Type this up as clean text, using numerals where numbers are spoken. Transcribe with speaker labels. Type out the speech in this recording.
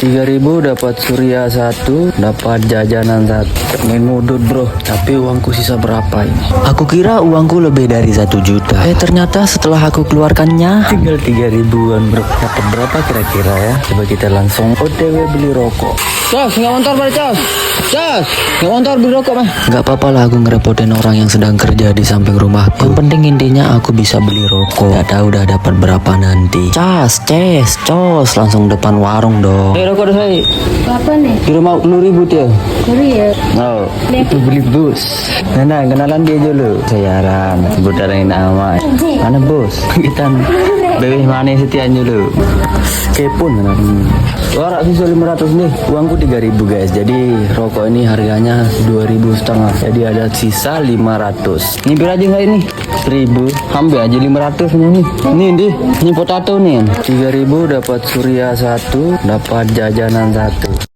Speaker 1: 3.000 dapat surya 1, dapat jajanan 1. Main ngudut bro, tapi uangku sisa berapa ini?
Speaker 2: Aku kira uangku lebih dari 1 juta. Ternyata setelah aku keluarkannya
Speaker 1: Tinggal 3.000-an bro. Dapat berapa kira-kira ya? Coba kita langsung OTW beli rokok. Cos, nggak motor balik cos. Cos, nggak motor beli rokok mah.
Speaker 2: Gak apa-apa lah aku ngerepotin orang yang sedang kerja di samping rumahku. Yang penting intinya aku bisa beli rokok. Gak tahu udah dapat berapa nanti. Cos, langsung depan warung dong.
Speaker 1: Rokok dah saya.
Speaker 3: Apa nih?
Speaker 1: Kira mau 10.000 dia.
Speaker 3: Kuri ya?
Speaker 1: Oh, itu beli bus. Nah, kenalan dia dulu. Sayaran, sebutaran nama. Mana bos? Kita bebek manis setian dulu. Kepun kan. Warak sisa 500 nih. Uangku 3.000 guys. Jadi rokok ini harganya 2.500. Jadi ada sisa 500. Nyipir aja nggak ini? 1.000. Ambil aja 500 nih. Ini potato nih. 3.000 dapat surya 1, dapat jajanan 1.